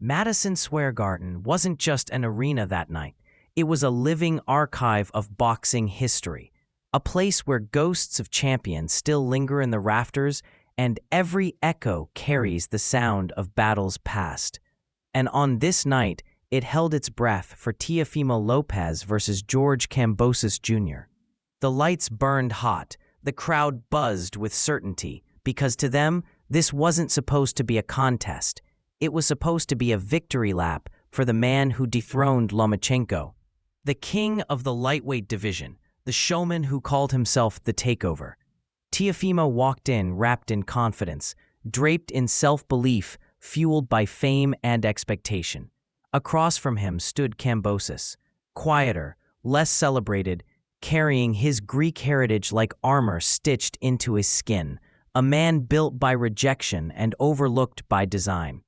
Madison Square Garden wasn't just an arena that night. It was a living archive of boxing history, a place where ghosts of champions still linger in the rafters and every echo carries the sound of battles past. And on this night, it held its breath for Teofimo Lopez versus George Kambosos Jr. The lights burned hot, the crowd buzzed with certainty, because to them, this wasn't supposed to be a contest. It was supposed to be a victory lap for the man who dethroned Lomachenko. The king of the lightweight division, the showman who called himself the Takeover. Teofimo walked in wrapped in confidence, draped in self-belief, fueled by fame and expectation. Across from him stood Kambosos, quieter, less celebrated, carrying his Greek heritage like armor stitched into his skin, a man built by rejection and overlooked by design.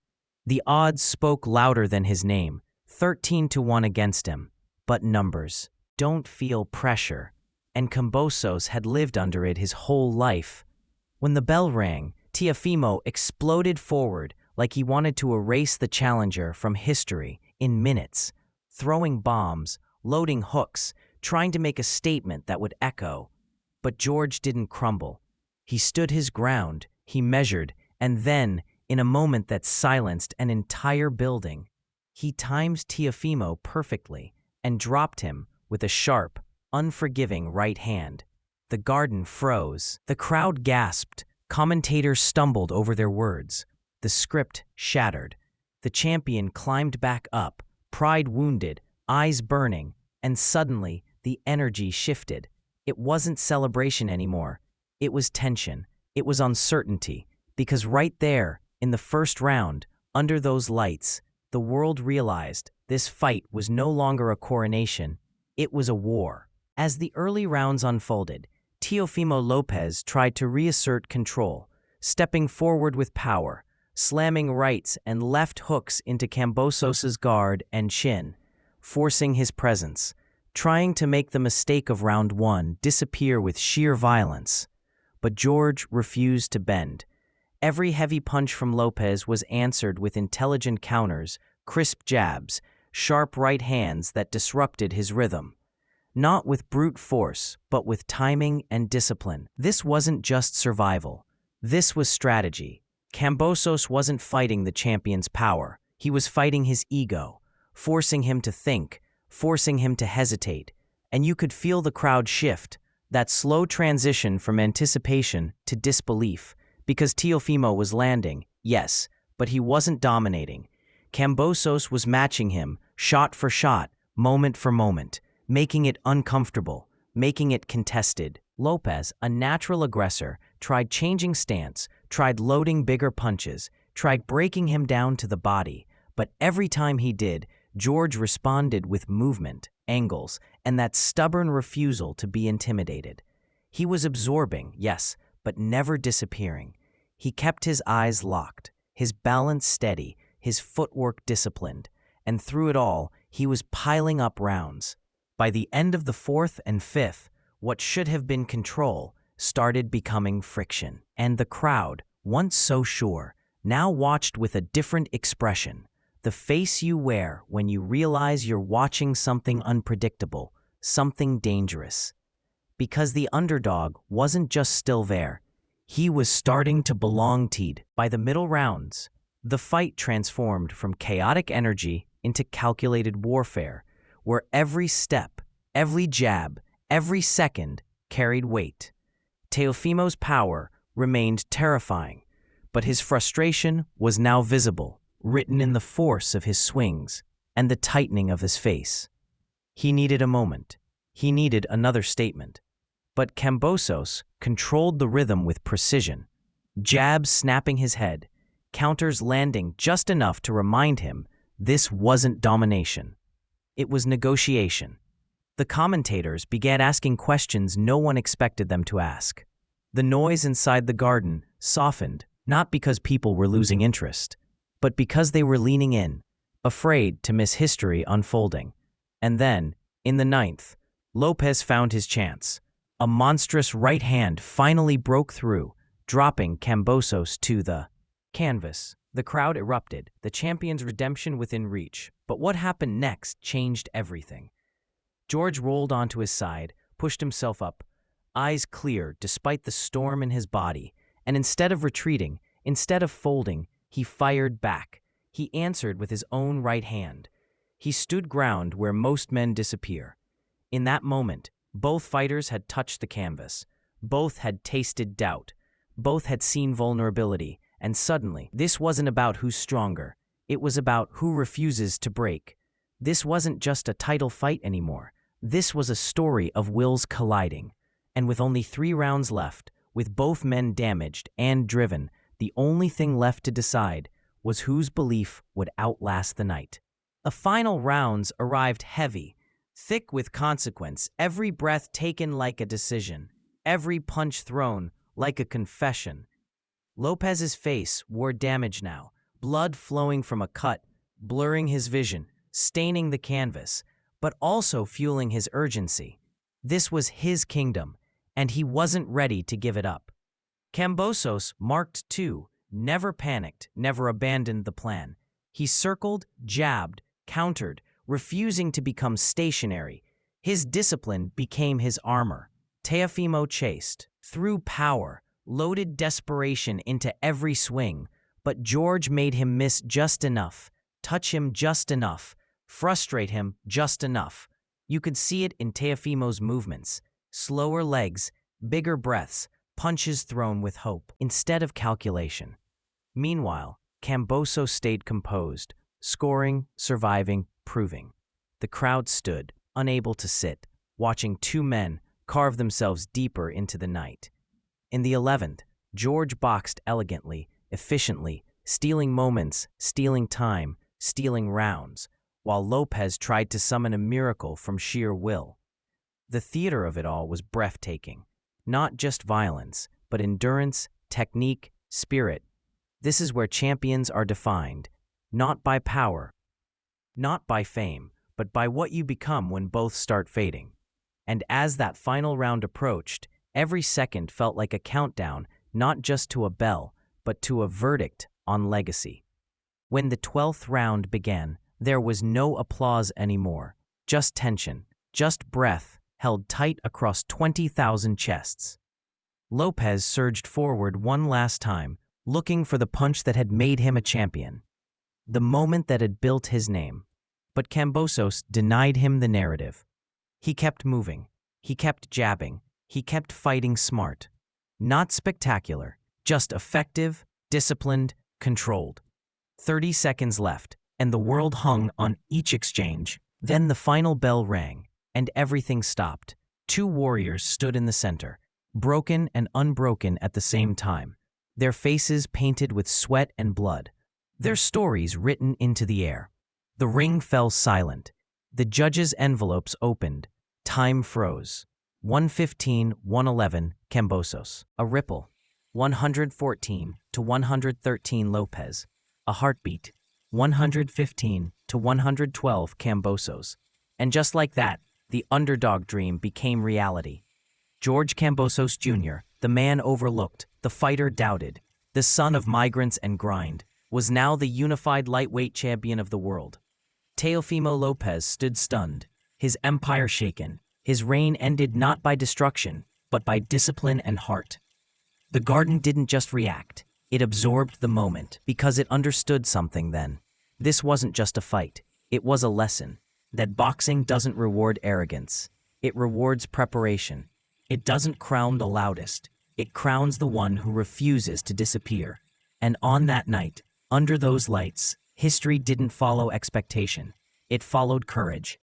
The odds spoke louder than his name, 13-1 against him. But numbers don't feel pressure, and Kambosos had lived under it his whole life. When the bell rang, Teofimo exploded forward like he wanted to erase the challenger from history in minutes, throwing bombs, loading hooks, trying to make a statement that would echo. But George didn't crumble. He stood his ground, he measured, and then, in a moment that silenced an entire building, he timed Teofimo perfectly and dropped him with a sharp, unforgiving right hand. The garden froze. The crowd gasped. Commentators stumbled over their words. The script shattered. The champion climbed back up, pride wounded, eyes burning, and suddenly the energy shifted. It wasn't celebration anymore. It was tension. It was uncertainty. Because right there, in the first round, under those lights, the world realized this fight was no longer a coronation, it was a war. As the early rounds unfolded, Teofimo Lopez tried to reassert control, stepping forward with power, slamming rights and left hooks into Kambosos' guard and shin, forcing his presence, trying to make the mistake of round one disappear with sheer violence. But George refused to bend. Every heavy punch from Lopez was answered with intelligent counters, crisp jabs, sharp right hands that disrupted his rhythm. Not with brute force, but with timing and discipline. This wasn't just survival. This was strategy. Kambosos wasn't fighting the champion's power. He was fighting his ego, forcing him to think, forcing him to hesitate. And you could feel the crowd shift, that slow transition from anticipation to disbelief, because Teofimo was landing, yes, but he wasn't dominating. Kambosos was matching him, shot for shot, moment for moment, making it uncomfortable, making it contested. Lopez, a natural aggressor, tried changing stance, tried loading bigger punches, tried breaking him down to the body, but every time he did, George responded with movement, angles, and that stubborn refusal to be intimidated. He was absorbing, yes, but never disappearing. He kept his eyes locked, his balance steady, his footwork disciplined, and through it all, he was piling up rounds. By the end of the fourth and fifth, what should have been control started becoming friction, and the crowd, once so sure, now watched with a different expression, the face you wear when you realize you're watching something unpredictable, something dangerous. Because the underdog wasn't just still there, he was starting to belong. By the middle rounds, the fight transformed from chaotic energy into calculated warfare, where every step, every jab, every second carried weight. Teofimo's power remained terrifying, but his frustration was now visible, written in the force of his swings and the tightening of his face. He needed a moment. He needed another statement. But Kambosos controlled the rhythm with precision, jabs snapping his head, counters landing just enough to remind him this wasn't domination. It was negotiation. The commentators began asking questions no one expected them to ask. The noise inside the garden softened, not because people were losing interest, but because they were leaning in, afraid to miss history unfolding. And then, in the ninth, Lopez found his chance. A monstrous right hand finally broke through, dropping Kambosos to the canvas. The crowd erupted, the champion's redemption within reach. But what happened next changed everything. George rolled onto his side, pushed himself up, eyes clear despite the storm in his body, and instead of retreating, instead of folding, he fired back. He answered with his own right hand. He stood ground where most men disappear. In that moment, both fighters had touched the canvas. Both had tasted doubt. Both had seen vulnerability. And suddenly, this wasn't about who's stronger. It was about who refuses to break. This wasn't just a title fight anymore. This was a story of wills colliding. And with only 3 rounds left, with both men damaged and driven, the only thing left to decide was whose belief would outlast the night. The final rounds arrived heavy, thick with consequence, every breath taken like a decision, every punch thrown like a confession. Lopez's face wore damage now, blood flowing from a cut, blurring his vision, staining the canvas, but also fueling his urgency. This was his kingdom, and he wasn't ready to give it up. Kambosos marked too, never panicked, never abandoned the plan. He circled, jabbed, countered, refusing to become stationary. His discipline became his armor. Teofimo chased, threw power, loaded desperation into every swing, but George made him miss just enough, touch him just enough, frustrate him just enough. You could see it in Teofimo's movements. Slower legs, bigger breaths, punches thrown with hope instead of calculation. Meanwhile, Kambosos stayed composed, scoring, surviving, proving. The crowd stood, unable to sit, watching 2 men carve themselves deeper into the night. In the 11th, George boxed elegantly, efficiently, stealing moments, stealing time, stealing rounds, while Lopez tried to summon a miracle from sheer will. The theater of it all was breathtaking. Not just violence, but endurance, technique, spirit. This is where champions are defined, not by power, not by fame, but by what you become when both start fading. And as that final round approached, every second felt like a countdown, not just to a bell, but to a verdict on legacy. When the 12th round began, there was no applause anymore, just tension, just breath held tight across 20,000 chests. Lopez surged forward one last time, looking for the punch that had made him a champion, the moment that had built his name. But Kambosos denied him the narrative. He kept moving, he kept jabbing, he kept fighting smart. Not spectacular, just effective, disciplined, controlled. 30 seconds left, and the world hung on each exchange. Then the final bell rang, and everything stopped. 2 warriors stood in the center, broken and unbroken at the same time, their faces painted with sweat and blood, their stories written into the air. The ring fell silent. The judges' envelopes opened. Time froze. 115-111 Kambosos. A ripple. 114-113 Lopez. A heartbeat. 115-112 Kambosos. And just like that, the underdog dream became reality. George Kambosos Jr., the man overlooked, the fighter doubted, the son of migrants and grind, was now the unified lightweight champion of the world. Teofimo Lopez stood stunned, his empire shaken. His reign ended not by destruction, but by discipline and heart. The Garden didn't just react. It absorbed the moment, because it understood something then. This wasn't just a fight. It was a lesson. That boxing doesn't reward arrogance. It rewards preparation. It doesn't crown the loudest. It crowns the one who refuses to disappear. And on that night, under those lights, history didn't follow expectation. It followed courage.